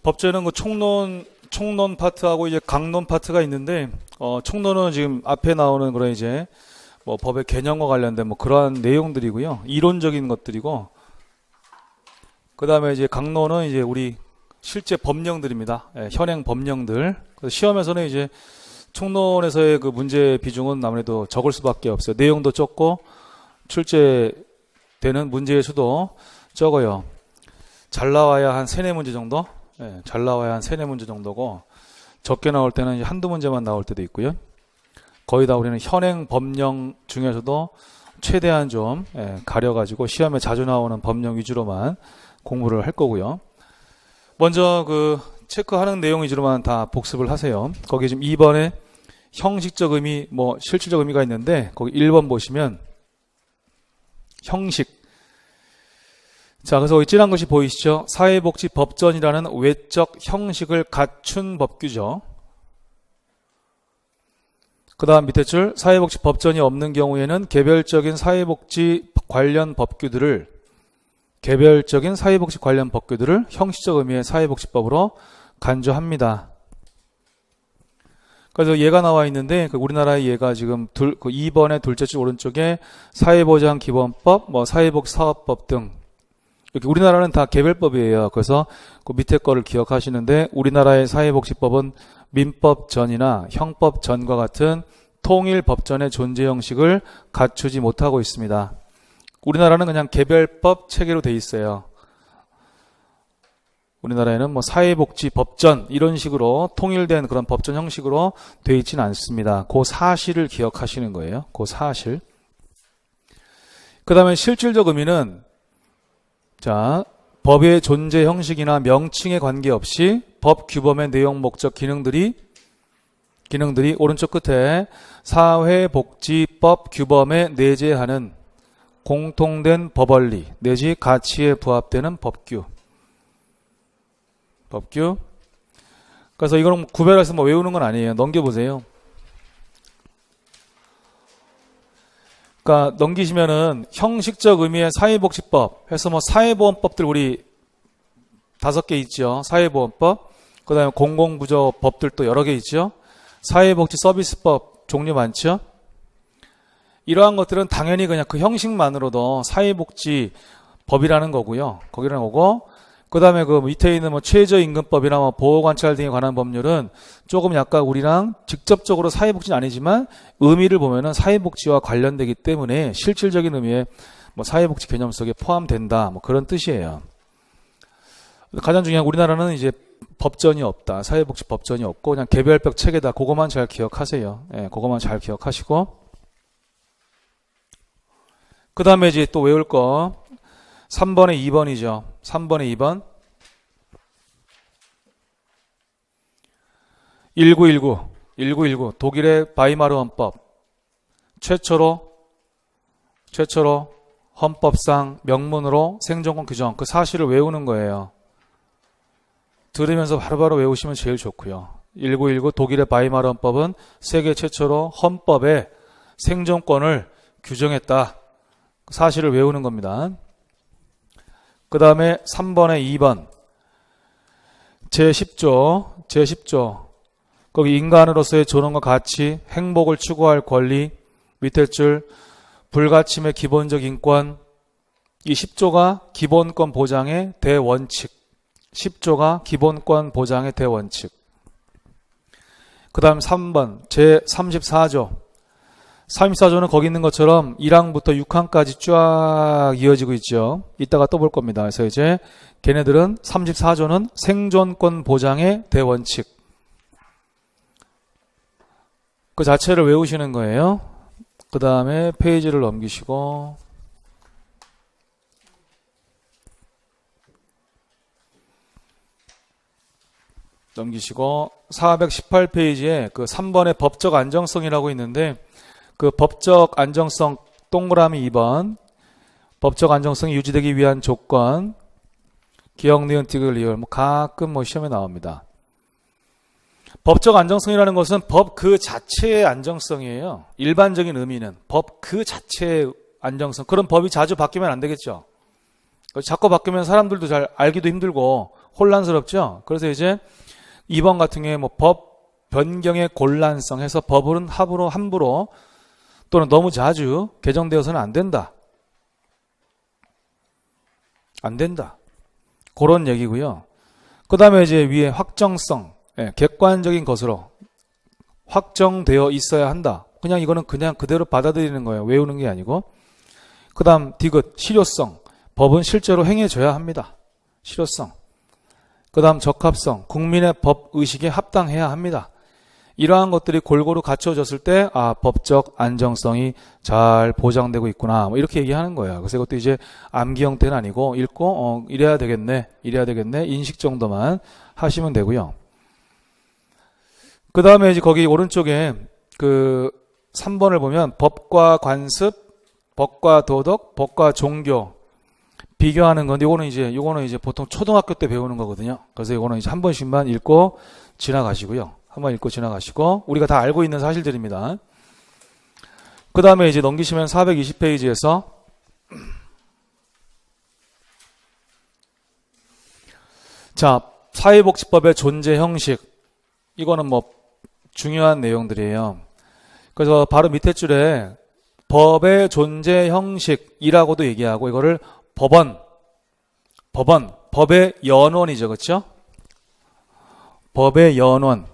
법제는 그 총론 파트하고 이제 강론 파트가 있는데, 총론은 지금 앞에 나오는 그런 이제 뭐 법의 개념과 관련된 뭐 그러한 내용들이고요. 이론적인 것들이고, 그 다음에 이제 강론은 이제 우리 실제 법령들입니다. 예, 현행 법령들. 그래서 시험에서는 이제 총론에서의 그 문제 비중은 아무래도 적을 수밖에 없어요. 내용도 적고 출제되는 문제의 수도 적어요. 잘 나와야 한 3-4문제 정도? 예, 잘 나와야 한 3-4문제 정도고, 적게 나올 때는 이제 한두 문제만 나올 때도 있고요. 거의 다 우리는 현행 법령 중에서도 최대한 좀 가려가지고 시험에 자주 나오는 법령 위주로만 공부를 할 거고요. 먼저 그 체크하는 내용 위주로만 다 복습을 하세요. 거기 지금 2번에 형식적 의미, 뭐 실질적 의미가 있는데, 거기 1번 보시면 형식. 자, 그래서 여기 찐한 것이 보이시죠? 사회복지법전이라는 외적 형식을 갖춘 법규죠. 그 다음 밑에 줄, 사회복지법전이 없는 경우에는 개별적인 사회복지 관련 법규들을 형식적 의미의 사회복지법으로 간주합니다. 그래서 얘가 나와 있는데, 우리나라의 얘가 지금 2번의 둘째 줄 오른쪽에 사회보장기본법, 뭐 사회복지사업법 등, 이렇게 우리나라는 다 개별법이에요. 그래서 그 밑에 거를 기억하시는데, 우리나라의 사회복지법은 민법 전이나 형법 전과 같은 통일 법전의 존재 형식을 갖추지 못하고 있습니다. 우리나라는 그냥 개별법 체계로 돼 있어요. 우리나라에는 뭐 사회복지법전 이런 식으로 통일된 그런 법전 형식으로 돼 있지는 않습니다. 그 사실을 기억하시는 거예요. 그 사실. 그 다음에 실질적 의미는, 자, 법의 존재 형식이나 명칭에 관계없이 법 규범의 내용, 목적, 기능들이 오른쪽 끝에 사회복지법 규범에 내재하는 공통된 법원리 내지 가치에 부합되는 법규. 그래서 이거는 구별해서 뭐 외우는 건 아니에요. 넘겨보세요. 그러니까 넘기시면은 형식적 의미의 사회복지법 해서 뭐 사회보험법들 우리 5개 있죠. 사회보험법. 그 다음에 공공부조법들도 여러 개 있죠. 사회복지서비스법 종류 많죠. 이러한 것들은 당연히 그냥 그 형식만으로도 사회복지법이라는 거고요. 거기라는 거고, 그 다음에 그 밑에 있는 뭐 최저임금법이나 뭐 보호관찰 등에 관한 법률은 조금 약간 우리랑 직접적으로 사회복지는 아니지만 의미를 보면은 사회복지와 관련되기 때문에 실질적인 의미의 뭐 사회복지 개념 속에 포함된다. 뭐 그런 뜻이에요. 가장 중요한 우리나라는 이제 법전이 없다. 사회복지 법전이 없고 그냥 개별법 체계다. 그것만 잘 기억하세요. 예, 그것만 잘 기억하시고. 그 다음에 이제 또 외울 거 3번에 2번이죠. 3번에 2번 1919 독일의 바이마르 헌법 최초로 헌법상 명문으로 생존권 규정 그 사실을 외우는 거예요. 들으면서 바로바로 외우시면 제일 좋고요. 1919 독일의 바이마르 헌법은 세계 최초로 헌법에 생존권을 규정했다. 그 사실을 외우는 겁니다. 그 다음에 3번에 2번 제10조 거기 인간으로서의 존엄과 가치, 행복을 추구할 권리, 밑에 줄 불가침의 기본적 인권, 이 10조가 기본권 보장의 대원칙. 10조가 기본권 보장의 대원칙. 그 다음 3번 제34조 34조는 거기 있는 것처럼 1항부터 6항까지 쫙 이어지고 있죠. 이따가 또 볼 겁니다. 그래서 이제 걔네들은 34조는 생존권 보장의 대원칙. 그 자체를 외우시는 거예요. 그 다음에 페이지를 넘기시고 넘기시고 418페이지에 그 3번의 법적 안정성이라고 있는데 그 법적 안정성 동그라미 2번 법적 안정성이 유지되기 위한 조건 기억, 니은, 디귿, 리을 뭐 가끔 뭐 시험에 나옵니다. 법적 안정성이라는 것은 법 그 자체의 안정성이에요. 일반적인 의미는 법 그 자체의 안정성. 그런 법이 자주 바뀌면 안 되겠죠. 자꾸 바뀌면 사람들도 잘 알기도 힘들고 혼란스럽죠? 그래서 이제 2번 같은 경우에 뭐 법 변경의 곤란성 해서 법은 함부로 또는 너무 자주 개정되어서는 안 된다. 안 된다. 그런 얘기고요. 그 다음에 이제 위에 확정성, 객관적인 것으로 확정되어 있어야 한다. 그냥 이거는 그냥 그대로 받아들이는 거예요. 외우는 게 아니고. 그 다음 디귿, 실효성. 법은 실제로 행해져야 합니다. 실효성. 그 다음 적합성. 국민의 법의식에 합당해야 합니다. 이러한 것들이 골고루 갖춰졌을 때 법적 안정성이 잘 보장되고 있구나. 뭐 이렇게 얘기하는 거예요. 그래서 이것도 이제 암기 형태는 아니고 읽고 이래야 되겠네. 인식 정도만 하시면 되고요. 그 다음에 이제 거기 오른쪽에 그 3번을 보면 법과 관습, 법과 도덕, 법과 종교 비교하는 건데 이거는 이제 보통 초등학교 때 배우는 거거든요. 그래서 이거는 이제 한 번씩만 읽고 지나가시고요. 한번 읽고 지나가시고 우리가 다 알고 있는 사실들입니다. 그 다음에 이제 넘기시면 420페이지에서 자, 사회복지법의 존재 형식. 이거는 뭐 중요한 내용들이에요. 그래서 바로 밑에 줄에 법의 존재 형식이라고도 얘기하고 이거를 법의 연원이죠. 그렇죠? 법의 연원.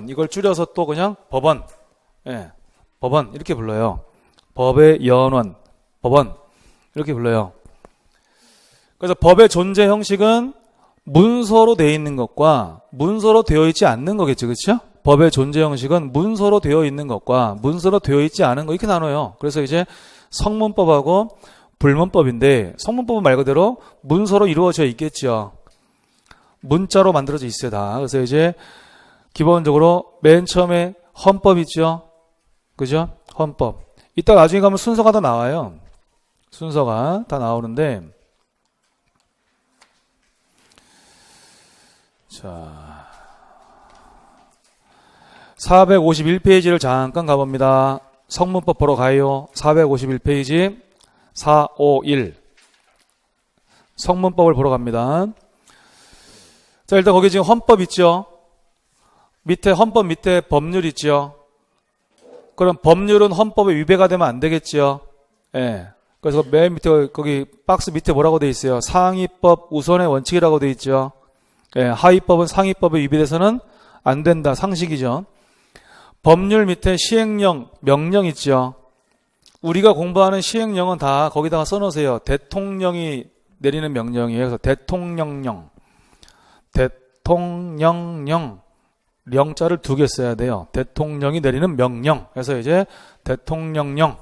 이걸 줄여서 또 그냥 법원 이렇게 불러요. 법의 연원, 법원 이렇게 불러요. 그래서 법의 존재 형식은 문서로 되어 있는 것과 문서로 되어 있지 않는 거겠죠. 그렇죠? 법의 존재 형식은 문서로 되어 있는 것과 문서로 되어 있지 않은 거 이렇게 나눠요. 그래서 이제 성문법하고 불문법인데 성문법은 말 그대로 문서로 이루어져 있겠죠. 문자로 만들어져 있어요. 다. 그래서 이제 기본적으로 맨 처음에 헌법 있죠. 그죠? 헌법. 이따 나중에 가면 순서가 다 나와요. 순서가 다 나오는데 자 451페이지를 잠깐 가봅니다. 성문법 보러 가요. 451페이지 451 성문법을 보러 갑니다. 자, 일단 거기 지금 헌법 있죠. 헌법 밑에 법률 있죠. 그럼 법률은 헌법에 위배가 되면 안 되겠죠. 예. 그래서 맨 밑에 거기 박스 밑에 뭐라고 돼 있어요? 상위법 우선의 원칙이라고 돼 있죠. 예, 하위법은 상위법에 위배돼서는 안 된다. 상식이죠. 법률 밑에 시행령, 명령 있죠. 우리가 공부하는 시행령은 다 거기다가 써놓으세요. 대통령이 내리는 명령이에요. 그래서 대통령령. 령자를 2개 써야 돼요. 대통령이 내리는 명령. 그래서 이제 대통령령.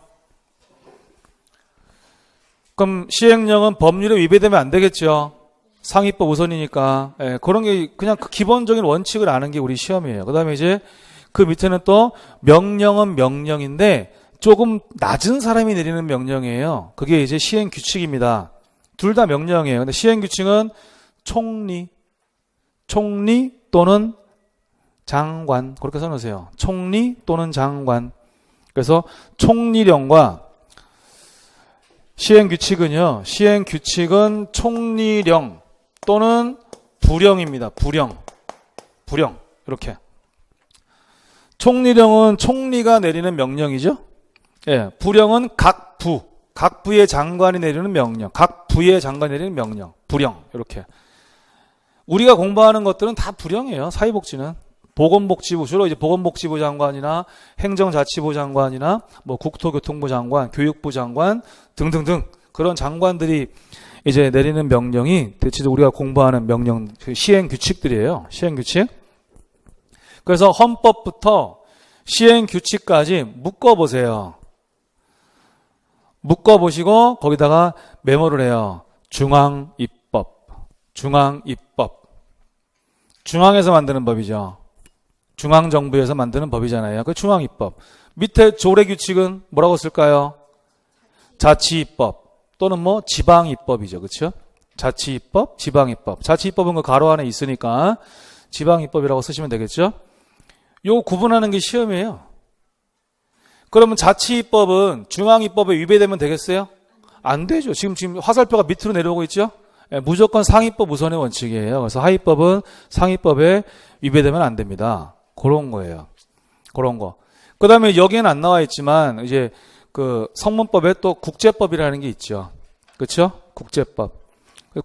그럼 시행령은 법률에 위배되면 안 되겠죠. 상위법 우선이니까. 예, 그런 게 그냥 그 기본적인 원칙을 아는 게 우리 시험이에요. 그 다음에 이제 그 밑에는 또 명령은 명령인데 조금 낮은 사람이 내리는 명령이에요. 그게 이제 시행규칙입니다. 둘 다 명령이에요. 근데 시행규칙은 총리 또는 장관 그렇게 써놓으세요. 총리 또는 장관. 그래서 총리령과 시행규칙은 총리령 또는 부령입니다. 부령 이렇게. 총리령은 총리가 내리는 명령이죠. 예, 부령은 각 부의 장관이 내리는 명령, 각 부의 장관이 내리는 명령, 부령 이렇게. 우리가 공부하는 것들은 다 부령이에요. 사회복지는 보건복지부 주로 이제 보건복지부 장관이나 행정자치부 장관이나 뭐 국토교통부 장관, 교육부 장관 등등등 그런 장관들이 이제 내리는 명령이 대체적으로 우리가 공부하는 명령 시행규칙들이에요. 시행규칙. 그래서 헌법부터 시행규칙까지 묶어보세요. 묶어보시고 거기다가 메모를 해요. 중앙입법. 중앙에서 만드는 법이죠. 중앙정부에서 만드는 법이잖아요. 그 중앙입법. 밑에 조례규칙은 뭐라고 쓸까요? 자치입법 또는 뭐 지방입법이죠. 그렇죠? 자치입법, 지방입법. 자치입법은 그 가로 안에 있으니까 지방입법이라고 쓰시면 되겠죠? 요 구분하는 게 시험이에요. 그러면 자치입법은 중앙입법에 위배되면 되겠어요? 안 되죠. 지금 화살표가 밑으로 내려오고 있죠? 무조건 상위법 우선의 원칙이에요. 그래서 하위법은 상위법에 위배되면 안 됩니다. 그런 거예요. 그런 거. 그 다음에 여기에는 안 나와 있지만, 이제 그 성문법에 또 국제법이라는 게 있죠. 그렇죠? 국제법.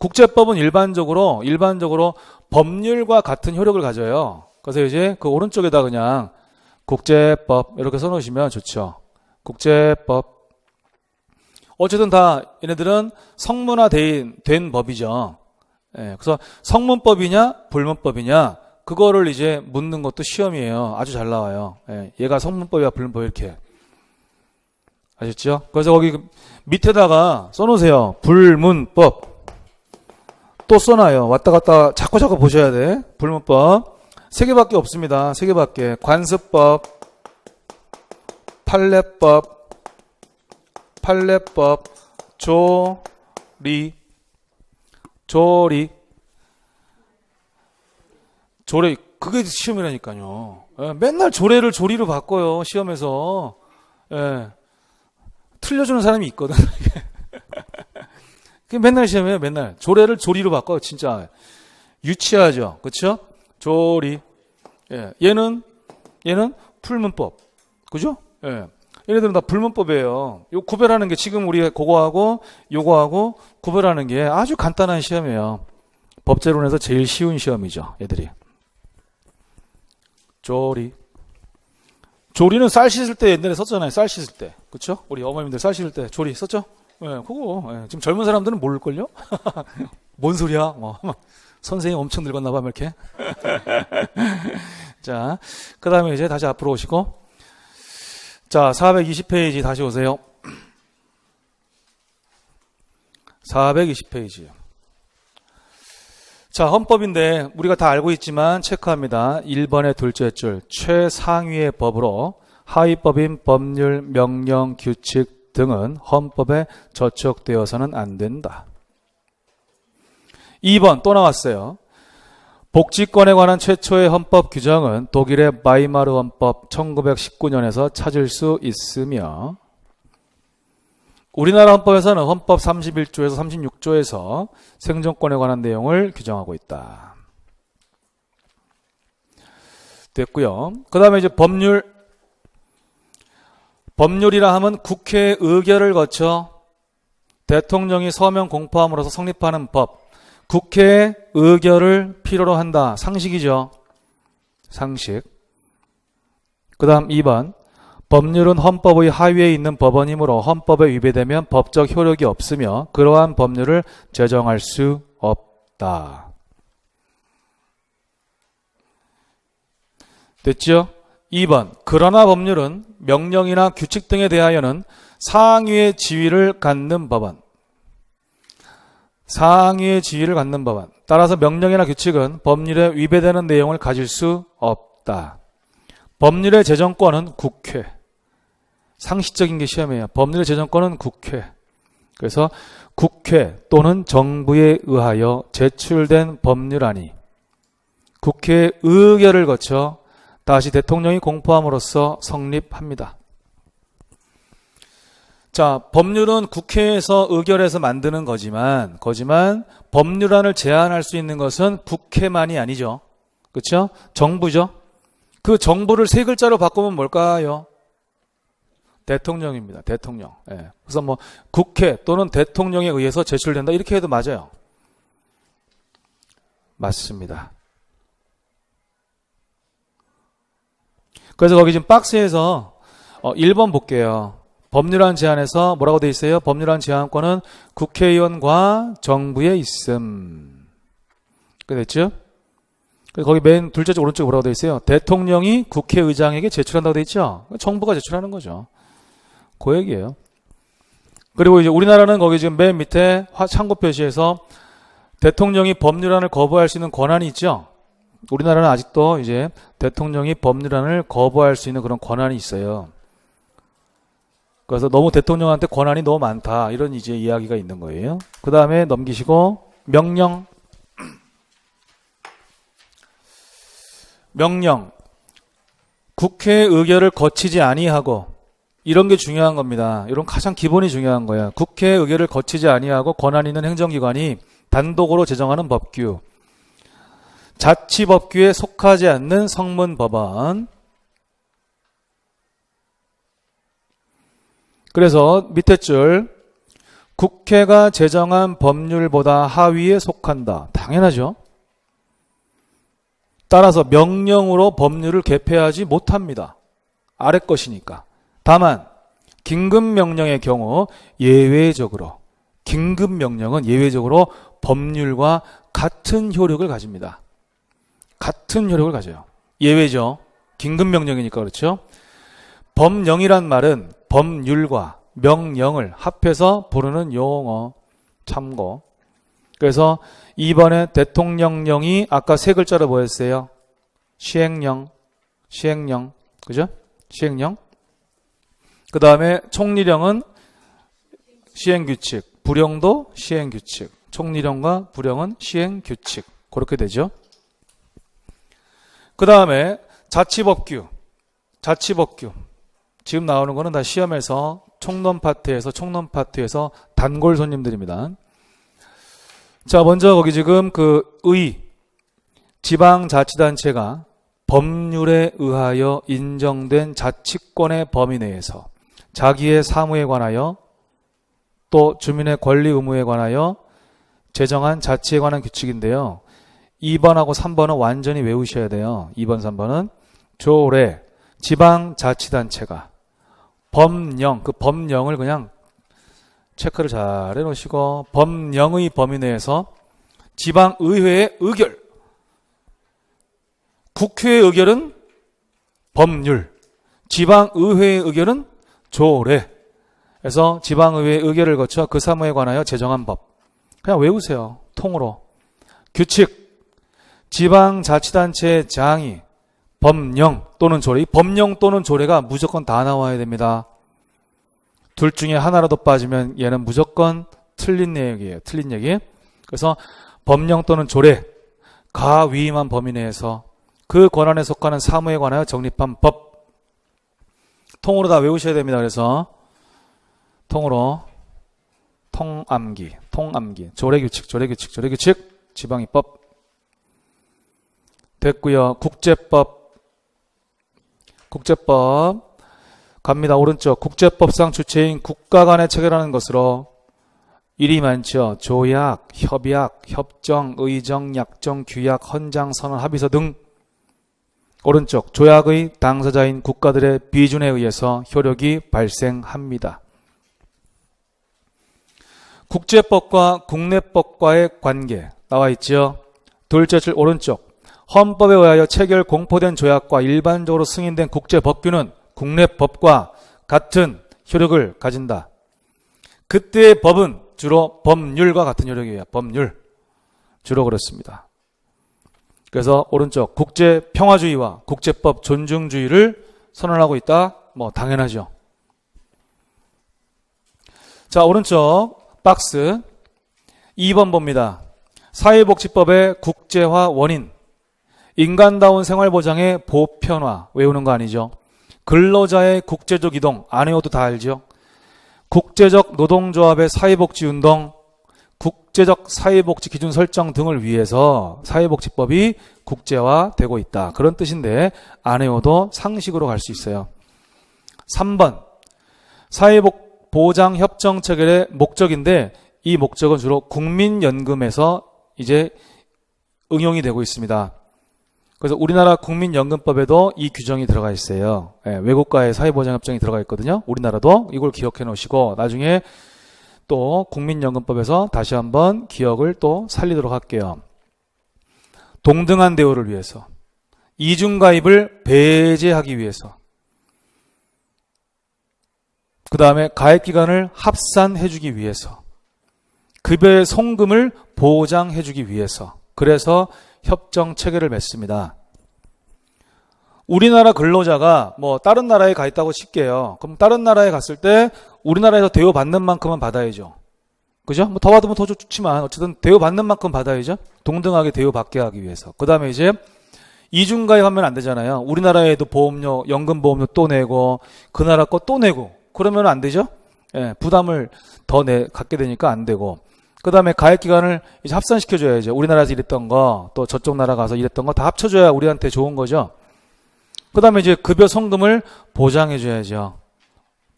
국제법은 일반적으로 법률과 같은 효력을 가져요. 그래서 이제 그 오른쪽에다 그냥 국제법 이렇게 써놓으시면 좋죠. 국제법. 어쨌든 다 얘네들은 성문화된 법이죠. 예, 그래서 성문법이냐 불문법이냐 그거를 이제 묻는 것도 시험이에요. 아주 잘 나와요. 예, 얘가 성문법이야 불문법 이렇게. 아셨죠? 그래서 거기 밑에다가 써놓으세요. 불문법. 또 써놔요. 왔다 갔다 자꾸 보셔야 돼. 불문법. 3개밖에 없습니다. 3개밖에. 관습법, 판례법, 조리. 그게 시험이라니까요. 예, 맨날 조례를 조리로 바꿔요. 시험에서. 예, 틀려주는 사람이 있거든. 그게 맨날 시험이에요. 맨날. 조례를 조리로 바꿔요. 진짜. 유치하죠. 그렇죠? 조리. 예, 얘는 풀문법. 그죠? 예. 얘네들은 다 불문법이에요. 요 구별하는 게 지금 우리가 그거하고 요거하고 구별하는 게 아주 간단한 시험이에요. 법제론에서 제일 쉬운 시험이죠. 얘들이. 조리. 조리는 쌀 씻을 때 옛날에 썼잖아요. 쌀 씻을 때. 그렇죠? 우리 어머님들 쌀 씻을 때 조리 썼죠? 예, 그거. 예. 지금 젊은 사람들은 모를걸요? 뭔 소리야? 선생님 엄청 늙었나 봐, 이렇게. 자, 그 다음에 이제 다시 앞으로 오시고. 자, 420페이지 다시 오세요. 420페이지. 자, 헌법인데 우리가 다 알고 있지만 체크합니다. 1번의 둘째 줄, 최상위의 법으로 하위법인 법률, 명령, 규칙 등은 헌법에 저촉되어서는 안 된다. 2번 또 나왔어요. 복지권에 관한 최초의 헌법 규정은 독일의 바이마르 헌법 1919년에서 찾을 수 있으며 우리나라 헌법에서는 헌법 31조에서 36조에서 생존권에 관한 내용을 규정하고 있다. 됐고요. 그 다음에 이제 법률이라 하면 국회 의결을 거쳐 대통령이 서명 공포함으로써 성립하는 법. 국회 의결을 필요로 한다. 상식이죠. 상식. 그 다음 2번. 법률은 헌법의 하위에 있는 법원이므로 헌법에 위배되면 법적 효력이 없으며 그러한 법률을 제정할 수 없다. 됐죠? 2번. 그러나 법률은 명령이나 규칙 등에 대하여는 상위의 지위를 갖는 법원. 상위의 지위를 갖는 법안. 따라서 명령이나 규칙은 법률에 위배되는 내용을 가질 수 없다. 법률의 제정권은 국회. 상식적인 게 시험이에요. 법률의 제정권은 국회. 그래서 국회 또는 정부에 의하여 제출된 법률안이 국회 의결을 거쳐 다시 대통령이 공포함으로써 성립합니다. 자, 법률은 국회에서 의결해서 만드는 거지만 법률안을 제안할 수 있는 것은 국회만이 아니죠. 그렇죠? 정부죠. 그 정부를 3글자로 바꾸면 뭘까요? 대통령입니다. 대통령. 예. 그래서 뭐 국회 또는 대통령에 의해서 제출된다 이렇게 해도 맞아요. 맞습니다. 그래서 거기 지금 박스에서 1번 볼게요. 법률안 제안에서 뭐라고 돼 있어요? 법률안 제안권은 국회의원과 정부에 있음. 그랬죠? 거기 맨 둘째 쪽 오른쪽에 뭐라고 돼 있어요? 대통령이 국회의장에게 제출한다고 돼 있죠? 정부가 제출하는 거죠. 그 얘기예요. 그리고 이제 우리나라는 거기 지금 맨 밑에 참고 표시에서 대통령이 법률안을 거부할 수 있는 권한이 있죠? 우리나라는 아직도 이제 대통령이 법률안을 거부할 수 있는 그런 권한이 있어요. 그래서 너무 대통령한테 권한이 너무 많다. 이런 이제 이야기가 있는 거예요. 그 다음에 넘기시고, 명령. 국회 의결을 거치지 아니하고, 이런 게 중요한 겁니다. 이런 가장 기본이 중요한 거야. 국회 의결을 거치지 아니하고 권한 있는 행정기관이 단독으로 제정하는 법규. 자치법규에 속하지 않는 성문법원. 그래서 밑에 줄 국회가 제정한 법률보다 하위에 속한다. 당연하죠. 따라서 명령으로 법률을 개폐하지 못합니다. 아래 것이니까. 다만 긴급명령의 경우 예외적으로 긴급명령은 예외적으로 법률과 같은 효력을 가집니다. 같은 효력을 가져요. 예외죠. 긴급명령이니까 그렇죠. 법령이란 말은 법률과 명령을 합해서 부르는 용어. 참고. 그래서 이번에 대통령령이 아까 세 글자로 뭐였어요? 시행령. 시행령. 그죠? 시행령. 그 다음에 총리령은 시행규칙. 부령도 시행규칙. 총리령과 부령은 시행규칙. 그렇게 되죠. 그 다음에 자치법규. 자치법규. 지금 나오는 거는 다 시험에서 총론 파트에서 단골 손님들입니다. 자, 먼저 거기 지금 지방자치단체가 법률에 의하여 인정된 자치권의 범위 내에서 자기의 사무에 관하여 또 주민의 권리 의무에 관하여 제정한 자치에 관한 규칙인데요. 2번하고 3번은 완전히 외우셔야 돼요. 2번, 3번은 조례, 지방자치단체가 법령, 그 법령을 그냥 체크를 잘 해놓으시고 법령의 범위 내에서 지방의회의 의결, 국회의 의결은 법률, 지방의회의 의결은 조례. 그래서 지방의회의 의결을 거쳐 그 사무에 관하여 제정한 법. 그냥 외우세요. 통으로. 규칙, 지방자치단체의 장이 법령 또는 조례. 이 법령 또는 조례가 무조건 다 나와야 됩니다. 둘 중에 하나라도 빠지면 얘는 무조건 틀린 얘기예요. 틀린 얘기. 그래서 법령 또는 조례, 가위임한 범위 내에서 그 권한에 속하는 사무에 관하여 정립한 법. 통으로 다 외우셔야 됩니다. 그래서 통으로 통암기, 조례규칙, 지방입법. 됐고요. 국제법 갑니다. 오른쪽 국제법상 주체인 국가 간에 체결하는 것으로 일이 많죠. 조약, 협약, 협정, 의정, 약정, 규약, 헌장, 선언, 합의서 등. 오른쪽 조약의 당사자인 국가들의 비준에 의해서 효력이 발생합니다. 국제법과 국내법과의 관계 나와 있죠. 둘째 줄 오른쪽 헌법에 의하여 체결 공포된 조약과 일반적으로 승인된 국제법규는 국내법과 같은 효력을 가진다. 그때의 법은 주로 법률과 같은 효력이에요. 법률. 주로 그렇습니다. 그래서 오른쪽 국제평화주의와 국제법 존중주의를 선언하고 있다. 뭐 당연하죠. 자, 오른쪽 박스 2번 봅니다. 사회복지법의 국제화 원인. 인간다운 생활보장의 보편화. 외우는 거 아니죠. 근로자의 국제적 이동. 안 외워도 다 알죠. 국제적 노동조합의 사회복지운동, 국제적 사회복지 기준 설정 등을 위해서 사회복지법이 국제화되고 있다. 그런 뜻인데 안 외워도 상식으로 갈 수 있어요. 3번 사회보장협정 체결의 목적인데 이 목적은 주로 국민연금에서 이제 응용이 되고 있습니다. 그래서 우리나라 국민연금법에도 이 규정이 들어가 있어요. 외국과의 사회보장협정이 들어가 있거든요. 우리나라도 이걸 기억해 놓으시고 나중에 또 국민연금법에서 다시 한번 기억을 또 살리도록 할게요. 동등한 대우를 위해서, 이중가입을 배제하기 위해서, 그 다음에 가입기간을 합산해주기 위해서, 급여의 송금을 보장해주기 위해서, 그래서 협정 체결을 맺습니다. 우리나라 근로자가 뭐 다른 나라에 가 있다고 칠게요. 그럼 다른 나라에 갔을 때 우리나라에서 대우받는 만큼은 받아야죠. 그죠? 뭐 더 받으면 더 좋지만 어쨌든 대우받는 만큼 받아야죠. 동등하게 대우받게 하기 위해서. 그 다음에 이제 이중가입하면 안 되잖아요. 우리나라에도 보험료, 연금보험료 또 내고 그 나라 거 또 내고 그러면 안 되죠. 부담을 더 갖게 되니까 안 되고. 그 다음에 가액 기간을 이제 합산시켜줘야죠. 우리나라에서 일했던 거, 또 저쪽 나라 가서 일했던 거 다 합쳐줘야 우리한테 좋은 거죠. 그 다음에 이제 급여 성금을 보장해줘야죠.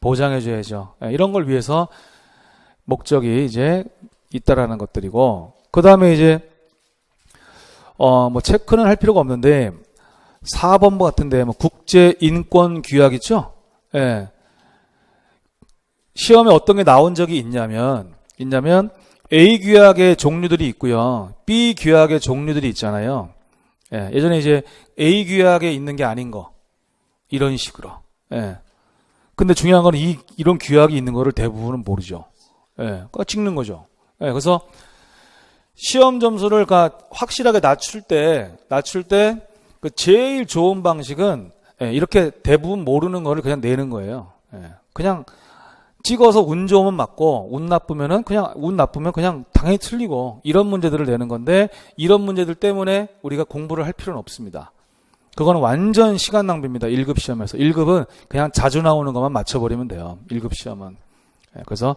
보장해줘야죠. 이런 걸 위해서 목적이 이제 있다라는 것들이고, 그 다음에 이제, 뭐 체크는 할 필요가 없는데, 4번부 같은데, 뭐 국제인권규약 있죠? 예. 시험에 어떤 게 나온 적이 있냐면 A 규약의 종류들이 있고요. B 규약의 종류들이 있잖아요. 예, 예전에 이제 A 규약에 있는 게 아닌 거. 이런 식으로. 예. 근데 중요한 건 이런 규약이 있는 거를 대부분은 모르죠. 예. 그러니까 찍는 거죠. 예, 그래서 시험 점수를 확실하게 낮출 때 그 제일 좋은 방식은 이렇게 대부분 모르는 거를 그냥 내는 거예요. 예. 그냥 찍어서 운 좋으면 맞고 운 나쁘면 그냥 당연히 틀리고 이런 문제들을 내는 건데 이런 문제들 때문에 우리가 공부를 할 필요는 없습니다. 그거는 완전 시간 낭비입니다. 1급 시험에서. 1급은 그냥 자주 나오는 것만 맞춰버리면 돼요. 1급 시험은. 그래서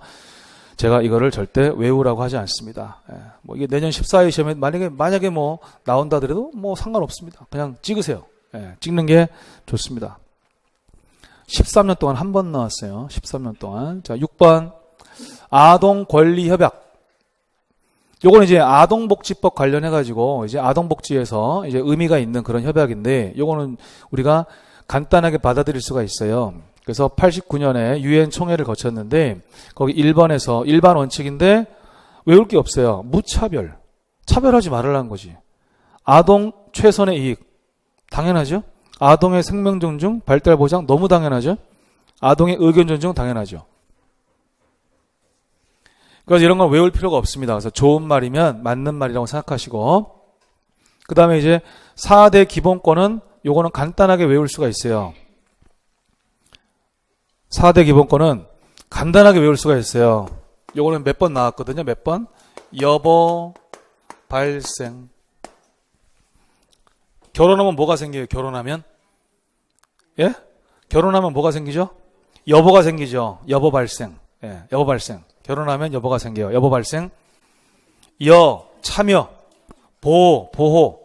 제가 이거를 절대 외우라고 하지 않습니다. 뭐 이게 내년 14회 시험에 만약에 뭐 나온다 하더라도 뭐 상관없습니다. 그냥 찍으세요. 찍는 게 좋습니다. 13년 동안 한 번 나왔어요. 13년 동안. 자, 6번. 아동 권리 협약. 요거는 이제 아동복지법 관련해가지고, 이제 아동복지에서 이제 의미가 있는 그런 협약인데, 요거는 우리가 간단하게 받아들일 수가 있어요. 그래서 89년에 유엔 총회를 거쳤는데, 거기 1번에서 일반 원칙인데, 외울 게 없어요. 무차별. 차별하지 말으라는 거지. 아동 최선의 이익. 당연하죠? 아동의 생명 존중, 발달 보장 너무 당연하죠. 아동의 의견 존중 당연하죠. 그래서 이런 건 외울 필요가 없습니다. 그래서 좋은 말이면 맞는 말이라고 생각하시고, 그 다음에 이제 4대 기본권은 요거는 간단하게 외울 수가 있어요. 4대 기본권은 간단하게 외울 수가 있어요. 요거는 몇 번 나왔거든요. 몇 번? 여보, 발생. 결혼하면 뭐가 생겨요? 결혼하면? 예? 결혼하면 뭐가 생기죠? 여보가 생기죠. 여보 발생. 예, 여보 발생. 결혼하면 여보가 생겨요. 여보 발생. 참여. 보호.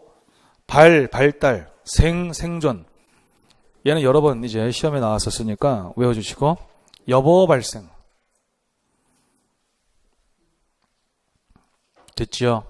발달. 생존. 얘는 여러 번 이제 시험에 나왔었으니까 외워주시고. 여보 발생. 됐지요?